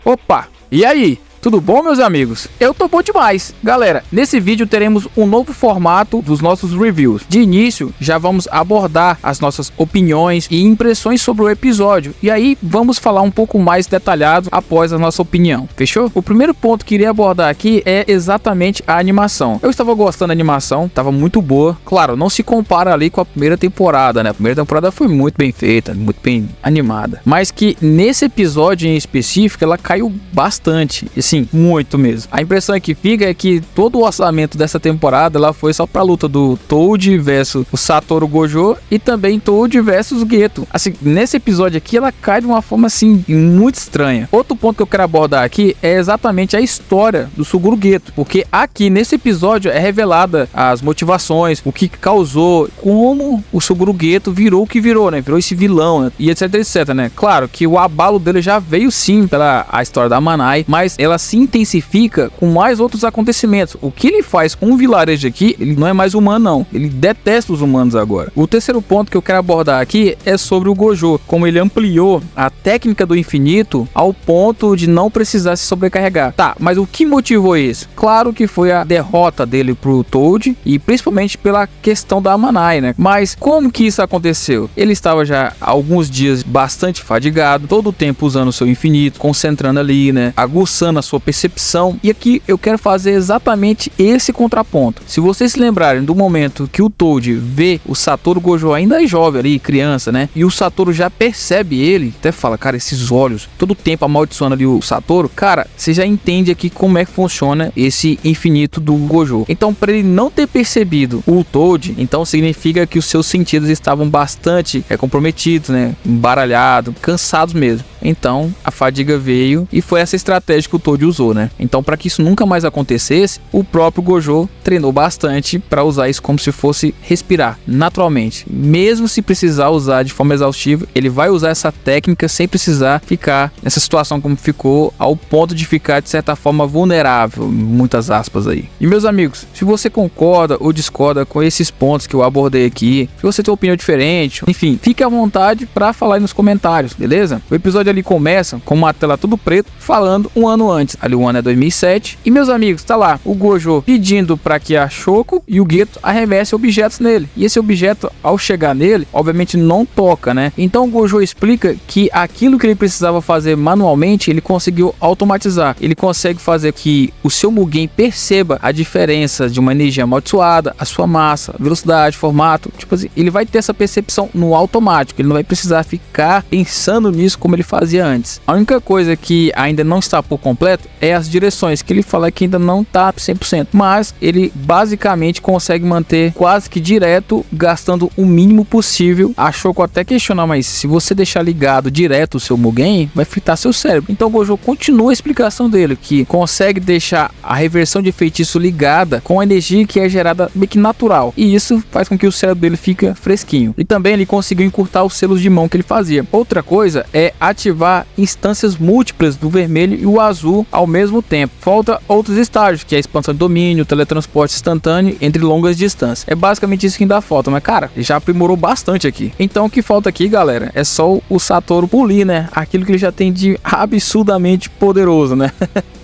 Opa, e aí? Tudo bom, meus amigos? Eu tô bom demais. Galera, nesse vídeo teremos um novo formato dos nossos reviews. De início, já vamos abordar as nossas opiniões e impressões sobre o episódio. E aí, vamos falar um pouco mais detalhado após a nossa opinião. Fechou? O primeiro ponto que iria abordar aqui é exatamente a animação. Eu estava gostando da animação, estava muito boa. Claro, não se compara ali com a primeira temporada, né? A primeira temporada foi muito bem feita, muito bem animada. Mas que nesse episódio em específico, ela caiu bastante. Sim, muito mesmo. A impressão que fica é que todo o orçamento dessa temporada ela foi só pra luta do Toad versus o Satoru Gojo e também Toad versus o Geto. Assim, nesse episódio aqui ela cai de uma forma assim muito estranha. Outro ponto que eu quero abordar aqui é exatamente a história do Suguru Geto, porque aqui nesse episódio é revelada as motivações, o que causou, como o Suguru Geto virou o que virou, né? Virou esse vilão, né? E etc, etc, né? Claro que o abalo dele já veio sim pela a história da Manai, mas ela se intensifica com mais outros acontecimentos. O que ele faz com o vilarejo aqui, ele não é mais humano não, ele detesta os humanos agora. O terceiro ponto que eu quero abordar aqui é sobre o Gojo, como ele ampliou a técnica do infinito ao ponto de não precisar se sobrecarregar. Tá, mas o que motivou isso? Claro que foi a derrota dele pro Toad e principalmente pela questão da Manai, né? Mas como que isso aconteceu? Ele estava já há alguns dias bastante fadigado, todo o tempo usando o seu infinito, concentrando ali, né? Aguçando a sua percepção. E aqui eu quero fazer exatamente esse contraponto. Se vocês se lembrarem do momento que o Toad vê o Satoru Gojo ainda é jovem ali, criança, né? E o Satoru já percebe ele, até fala, cara, esses olhos, todo o tempo amaldiçoando ali o Satoru. Cara, você já entende aqui como é que funciona esse infinito do Gojo. Então, para ele não ter percebido o Toad, então significa que os seus sentidos estavam bastante comprometidos, né? Embaralhados, cansados mesmo. Então, a fadiga veio e foi essa estratégia que o Toad usou, né? Então, para que isso nunca mais acontecesse, o próprio Gojo treinou bastante para usar isso como se fosse respirar naturalmente. Mesmo se precisar usar de forma exaustiva, ele vai usar essa técnica sem precisar ficar nessa situação como ficou, ao ponto de ficar de certa forma vulnerável, muitas aspas aí. E meus amigos, se você concorda ou discorda com esses pontos que eu abordei aqui, se você tem uma opinião diferente, enfim, fique à vontade para falar aí nos comentários, beleza? O episódio ali começa com uma tela tudo preto, falando um ano antes. Ali o ano é 2007. E meus amigos, tá lá o Gojo pedindo para que a Shoko e o Geto arremessem objetos nele. E esse objeto, ao chegar nele, obviamente não toca, né? Então o Gojo explica que aquilo que ele precisava fazer manualmente, ele conseguiu automatizar. Ele consegue fazer que o seu Mugen perceba a diferença de uma energia amaldiçoada, a sua massa, velocidade, formato. Tipo assim, ele vai ter essa percepção no automático. Ele não vai precisar ficar pensando nisso como ele fazia antes. A única coisa que ainda não está por completo é as direções, que ele fala que ainda não está 100%, mas ele basicamente consegue manter quase que direto, gastando o mínimo possível. A Shoko até questionar, mas se você deixar ligado direto o seu Mugen, vai fritar seu cérebro. Então o Gojo continua a explicação dele, que consegue deixar a reversão de feitiço ligada com a energia que é gerada meio que natural, e isso faz com que o cérebro dele fique fresquinho. E também ele conseguiu encurtar os selos de mão que ele fazia. Outra coisa é ativar instâncias múltiplas do vermelho e o azul ao mesmo tempo. Falta outros estágios, que é a expansão de domínio, teletransporte instantâneo entre longas distâncias. É basicamente isso que ainda falta, mas cara, já aprimorou bastante aqui. Então o que falta aqui, galera, é só o Satoru polir, né? Aquilo que ele já tem de absurdamente poderoso, né?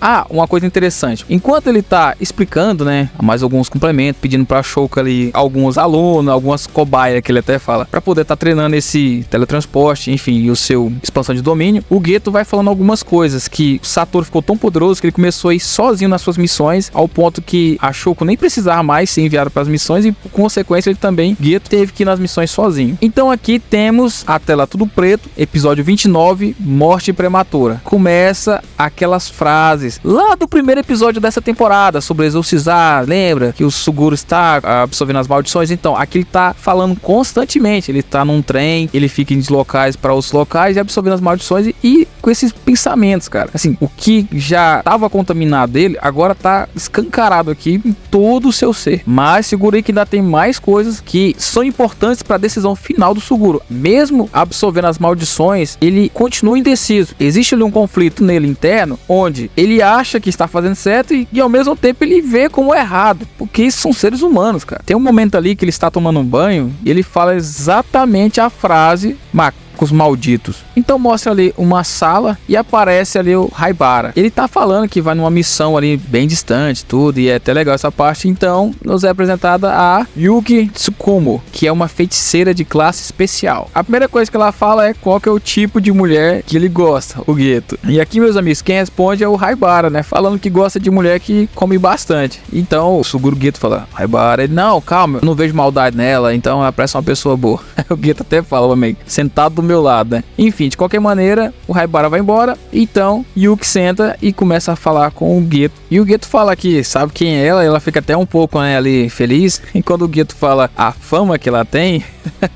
Ah, uma coisa interessante. Enquanto ele tá explicando, né, mais alguns complementos, pedindo pra Shoko ali alguns alunos, algumas cobaias que ele até fala, pra poder tá treinando esse teletransporte, enfim, e o seu expansão de domínio, o Geto vai falando algumas coisas, que o Satoru ficou tão poderoso que ele começou a ir sozinho nas suas missões, ao ponto que a Shoko nem precisava mais ser enviada para as missões e, por consequência, ele também, Geto, teve que ir nas missões sozinho. Então aqui temos a tela tudo preto, episódio 29, morte prematura. Começa aquelas frases lá do primeiro episódio dessa temporada, sobre exorcizar, lembra? Que o Suguru está absorvendo as maldições. Então, aqui ele tá falando constantemente, ele tá num trem, ele fica em deslocais para outros locais e absorvendo as maldições e com esses pensamentos, cara. Assim, o que já estava contaminado dele, agora tá escancarado aqui em todo o seu ser. Mas segurei que ainda tem mais coisas que são importantes para a decisão final do Suguru. Mesmo absorvendo as maldições, ele continua indeciso. Existe ali um conflito nele interno, onde ele acha que está fazendo certo e ao mesmo tempo ele vê como errado, porque isso são seres humanos, cara. Tem um momento ali que ele está tomando um banho e ele fala exatamente a frase, mas mágicos malditos. Então mostra ali uma sala e aparece ali o Haibara. Ele tá falando que vai numa missão ali bem distante, tudo, e é até legal essa parte. Então nos é apresentada a Yuki Tsukumo, que é uma feiticeira de classe especial. A primeira coisa que ela fala é qual que é o tipo de mulher que ele gosta, o Geto. E aqui, meus amigos, quem responde é o Haibara, né? Falando que gosta de mulher que come bastante. Então o Suguru Geto fala, Haibara, ele, não, calma, eu não vejo maldade nela, então ela parece uma pessoa boa. O Geto até fala, homem, sentado do meu lado, né? Enfim, de qualquer maneira, o Haibara vai embora. Então Yuki senta e começa a falar com o Geto. E o Geto fala que sabe quem é ela, ela fica até um pouco, né, ali feliz. E quando o Geto fala a fama que ela tem,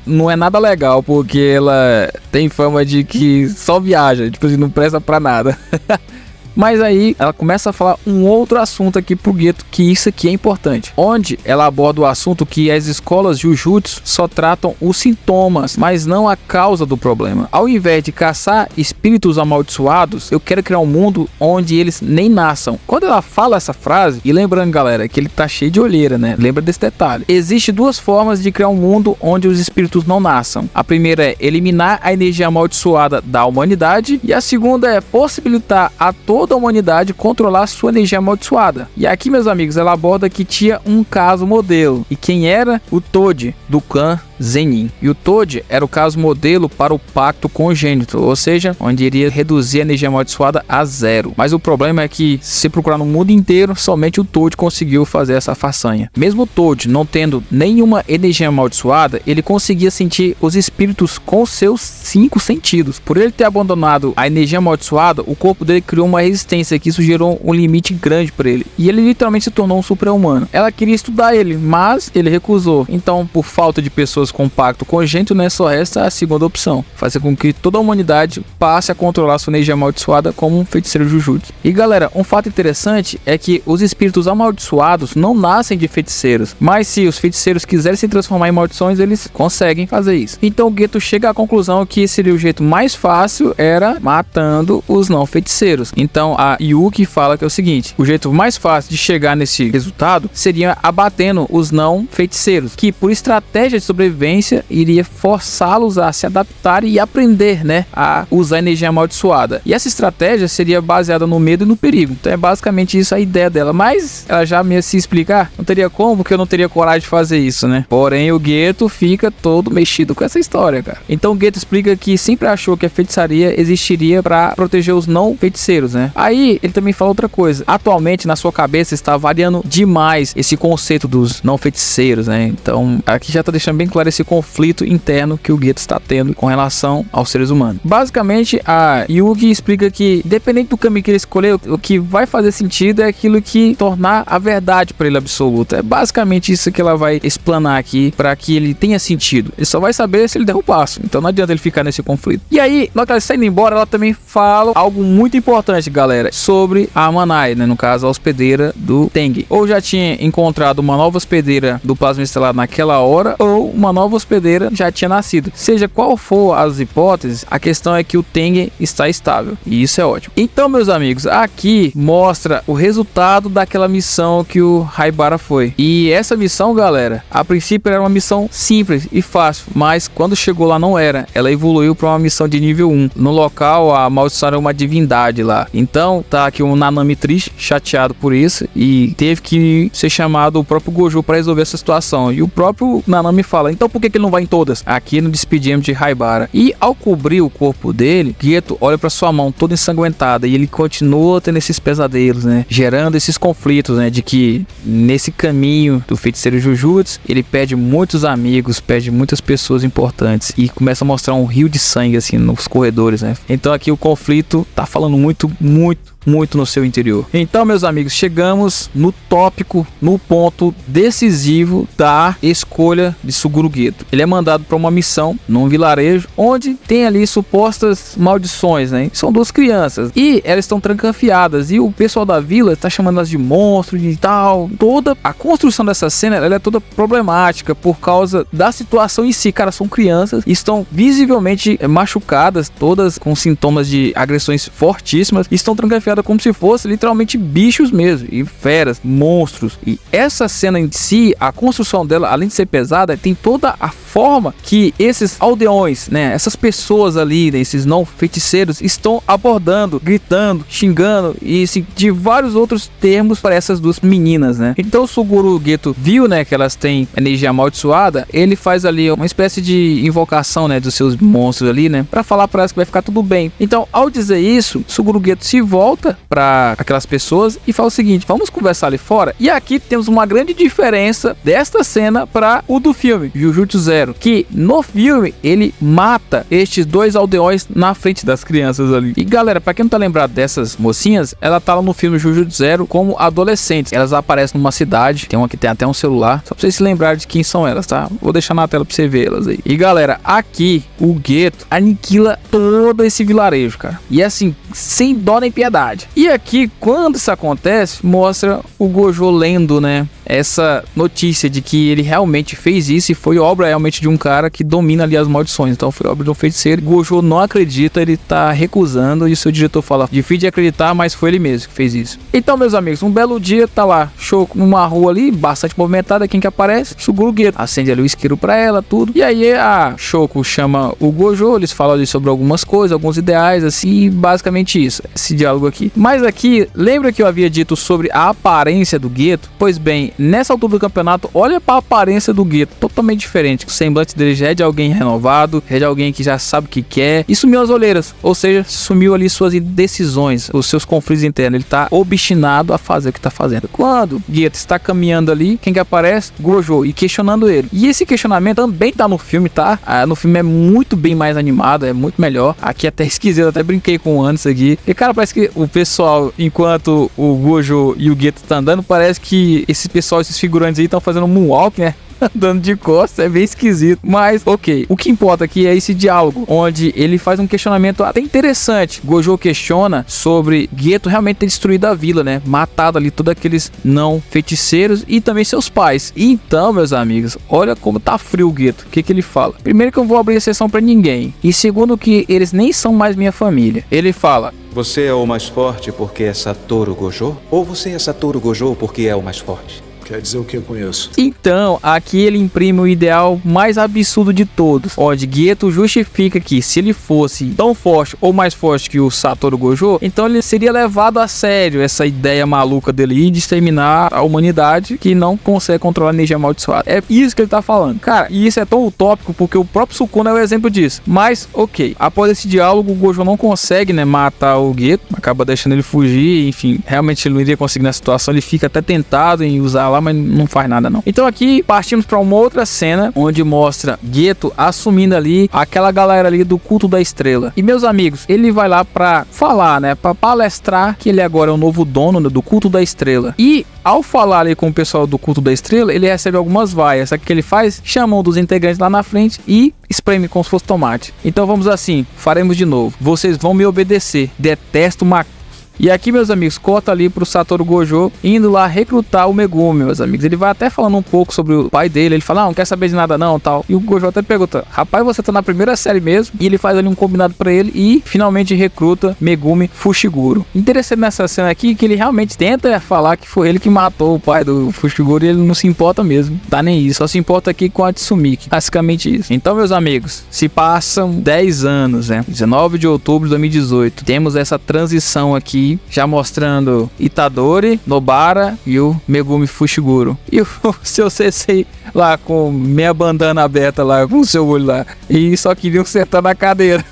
não é nada legal, porque ela tem fama de que só viaja, tipo assim, não presta pra nada. Mas aí ela começa a falar um outro assunto aqui pro Geto, que isso aqui é importante. Onde ela aborda o assunto que as escolas Jujutsu só tratam os sintomas, mas não a causa do problema. Ao invés de caçar espíritos amaldiçoados, eu quero criar um mundo onde eles nem nasçam. Quando ela fala essa frase, e lembrando, galera, que ele tá cheio de olheira, né? Lembra desse detalhe. Existem duas formas de criar um mundo onde os espíritos não nasçam. A primeira é eliminar a energia amaldiçoada da humanidade, e a segunda é possibilitar a toda a humanidade controlar sua energia amaldiçoada. E aqui, meus amigos, ela aborda que tinha um caso modelo. E quem era? O Toji, do clã Zenin. E o Toji era o caso modelo para o pacto congênito, ou seja, onde iria reduzir a energia amaldiçoada a 0. Mas o problema é que, se procurar no mundo inteiro, somente o Toji conseguiu fazer essa façanha. Mesmo o Toji não tendo nenhuma energia amaldiçoada, ele conseguia sentir os espíritos com seus 5 sentidos. Por ele ter abandonado a energia amaldiçoada, o corpo dele criou uma resistência, que isso gerou um limite grande para ele. E ele literalmente se tornou um super-humano. Ela queria estudar ele, mas ele recusou. Então, por falta de pessoas com pacto congênito, né, só resta a segunda opção: fazer com que toda a humanidade passe a controlar sua energia amaldiçoada como um feiticeiro Jujutsu. E galera, um fato interessante é que os espíritos amaldiçoados não nascem de feiticeiros, mas se os feiticeiros quiserem se transformar em maldições, eles conseguem fazer isso. Então o Geto chega à conclusão que seria o jeito mais fácil era matando os não feiticeiros. Então a Yuki fala que é o seguinte: o jeito mais fácil de chegar nesse resultado seria abatendo os não feiticeiros, que por estratégia de sobrevivência iria forçá-los a se adaptar e aprender, né, a usar energia amaldiçoada. E essa estratégia seria baseada no medo e no perigo. Então é basicamente isso a ideia dela. Mas ela já me se explicar, não teria como, porque eu não teria coragem de fazer isso, né? Porém o Geto fica todo mexido com essa história, cara. Então o Geto explica que sempre achou que a feitiçaria existiria para proteger os não feiticeiros, né? Aí ele também fala outra coisa. Atualmente na sua cabeça está variando demais esse conceito dos não feiticeiros, né? Então aqui já tá deixando bem claro esse conflito interno que o Geto está tendo com relação aos seres humanos. Basicamente a Yuki explica que, dependente do caminho que ele escolher, o que vai fazer sentido é aquilo que tornar a verdade para ele absoluta. É basicamente isso que ela vai explanar aqui, para que ele tenha sentido. Ele só vai saber se ele der o passo. Então não adianta ele ficar nesse conflito. E aí, na hora que ela está indo embora, ela também fala algo muito importante, galera, sobre a Manai, né? No caso, a hospedeira do Tengen. Ou já tinha encontrado uma nova hospedeira do Plasma Estelar naquela hora, ou uma nova hospedeira já tinha nascido. Seja qual for as hipóteses, a questão é que o Tengen está estável. E isso é ótimo. Então, meus amigos, aqui mostra o resultado daquela missão que o Haibara foi. E essa missão, galera, a princípio era uma missão simples e fácil, mas quando chegou lá não era. Ela evoluiu para uma missão de nível 1. No local, a maldição era uma divindade lá. Então, tá aqui um Nanami triste, chateado por isso, e teve que ser chamado o próprio Gojo para resolver essa situação. E o próprio Nanami fala: então por que ele não vai em todas? Aqui no despedimos de Haibara. E ao cobrir o corpo dele, Geto olha para sua mão toda ensanguentada e ele continua tendo esses pesadelos, né? Gerando esses conflitos, né? De que nesse caminho do feiticeiro Jujutsu, ele perde muitos amigos, perde muitas pessoas importantes e começa a mostrar um rio de sangue assim nos corredores, né? Então aqui o conflito tá falando muito no seu interior. Então, meus amigos, chegamos no tópico, no ponto decisivo da escolha de Suguru Geto. Ele é mandado para uma missão num vilarejo onde tem ali supostas maldições, né? São duas crianças e elas estão trancanfiadas e o pessoal da vila está chamando elas de monstros e tal. Toda a construção dessa cena, ela é toda problemática por causa da situação em si. Cara, são crianças e estão visivelmente machucadas, todas com sintomas de agressões fortíssimas e estão trancanfiadas personificada como se fosse literalmente bichos mesmo, e feras, monstros. E essa cena em si, a construção dela, além de ser pesada, tem toda a forma que esses aldeões, né, essas pessoas ali, né, esses não feiticeiros, estão abordando, gritando, xingando e assim, de vários outros termos para essas duas meninas, né. Então o Suguru Geto viu, né, que elas têm energia amaldiçoada, ele faz ali uma espécie de invocação, né, dos seus monstros ali, né, para falar para elas que vai ficar tudo bem. Então, ao dizer isso, Suguru Geto se volta para aquelas pessoas e fala o seguinte: vamos conversar ali fora. E aqui temos uma grande diferença desta cena para o do filme Jujutsu Zero, que no filme ele mata estes dois aldeões na frente das crianças ali. E galera, para quem não tá lembrado dessas mocinhas, ela tá lá no filme Jujutsu Zero como adolescentes. Elas aparecem numa cidade, tem uma que tem até um celular, só pra vocês se lembrarem de quem são elas, tá? Vou deixar na tela pra você ver elas aí. E galera, aqui o Geto aniquila todo esse vilarejo, cara. E assim, sem dó nem piedade. E aqui, quando isso acontece, mostra o Gojo lendo, né, essa notícia de que ele realmente fez isso e foi obra realmente de um cara que domina ali as maldições. Então foi obra de um feiticeiro. Gojo não acredita, ele tá recusando e o seu diretor fala: difícil de acreditar, mas foi ele mesmo que fez isso. Então, meus amigos, um belo dia tá lá Shoko numa rua ali, bastante movimentada. Quem que aparece? Suguru Geto. Acende ali o isqueiro pra ela, tudo. E aí a Shoko chama o Gojo, eles falam ali sobre algumas coisas, alguns ideais, assim, basicamente isso, esse diálogo aqui. Mas aqui, lembra que eu havia dito sobre a aparência do Geto? Pois bem, nessa altura do campeonato, olha para a aparência do Geto, totalmente diferente. O semblante dele já é de alguém renovado, é de alguém que já sabe o que quer, e sumiu as olheiras, ou seja, sumiu ali suas indecisões, os seus conflitos internos. Ele tá obstinado a fazer o que tá fazendo. Quando Geto está caminhando ali, quem que aparece? Gojo, e questionando ele. E esse questionamento também tá no filme, tá? No filme é muito bem mais animado, é muito melhor. Aqui até esquisito, até brinquei com o Anderson aqui. E cara, parece que o pessoal, enquanto o Gojo e o Geto tá andando, parece que esse pessoal, esses figurantes aí estão fazendo moonwalk, né? Andando de costas, é bem esquisito. Mas, ok, o que importa aqui é esse diálogo, onde ele faz um questionamento até interessante. Gojo questiona sobre Geto realmente ter destruído a vila, né? Matado ali todos aqueles não feiticeiros e também seus pais. Então, meus amigos, olha como tá frio o Geto. O que que ele fala? Primeiro, que eu não vou abrir exceção pra ninguém. E segundo, que eles nem são mais minha família. Ele fala: você é o mais forte porque é Satoru Gojo? Ou você é Satoru Gojo porque é o mais forte? Quer dizer o que eu conheço? Então, aqui ele imprime o ideal mais absurdo de todos, onde Geto justifica que se ele fosse tão forte ou mais forte que o Satoru Gojo, então ele seria levado a sério essa ideia maluca dele de exterminar a humanidade que não consegue controlar a energia amaldiçoada. É isso que ele tá falando. Cara, e isso é tão utópico porque o próprio Sukuna é o exemplo disso. Mas, ok, após esse diálogo, o Gojo não consegue, né, matar o Geto, acaba deixando ele fugir, enfim, realmente ele não iria conseguir na situação, ele fica até tentado em usar lá, mas não faz nada não. Então aqui partimos para uma outra cena onde mostra Geto assumindo ali aquela galera ali do culto da estrela. E meus amigos, ele vai lá para falar, né, para palestrar que ele agora é o novo dono, né, do culto da estrela. E ao falar ali com o pessoal do culto da estrela, ele recebe algumas vaias. Sabe o que ele faz? Chama um dos integrantes lá na frente e espreme como se fosse tomate. Então vamos assim, faremos de novo. Vocês vão me obedecer. Detesto E aqui, meus amigos, corta ali pro Satoru Gojo indo lá recrutar o Megumi, meus amigos. Ele vai até falando um pouco sobre o pai dele. Ele fala: não quer saber de nada não, tal. E o Gojo até pergunta: rapaz, você tá na primeira série mesmo? E ele faz ali um combinado pra ele e finalmente recruta Megumi Fushiguro. Interessante nessa cena aqui que ele realmente tenta falar que foi ele que matou o pai do Fushiguro e ele não se importa mesmo. Tá nem isso, só se importa aqui com a Tsumiki. Basicamente isso. Então, meus amigos, se passam 10 anos, né? 19 de outubro de 2018. Temos essa transição aqui, já mostrando Itadori, Nobara e o Megumi Fushiguro. E o seu sensei lá com meia bandana aberta lá, com o seu olho lá. E só queriam sentar na cadeira.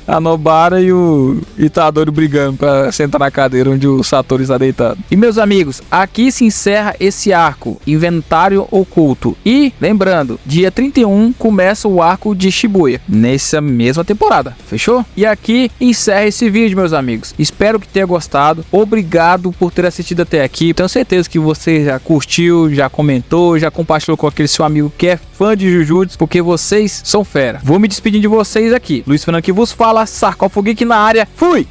A Nobara e o Itadori brigando pra sentar na cadeira onde o Satoru está deitado. E meus amigos, aqui se encerra esse arco, Inventário Oculto. E, lembrando, dia 31 começa o arco de Shibuya, nessa mesma temporada, fechou? E aqui encerra esse vídeo, meus amigos. Espero que tenha gostado. Obrigado por ter assistido até aqui. Tenho certeza que você já curtiu, já comentou, já compartilhou com aquele seu amigo que é fã de Jujutsu, porque vocês são fera. Vou me despedindo de vocês aqui. Luiz Fernando que vos fala, Sarcófago Geek na área. Fui!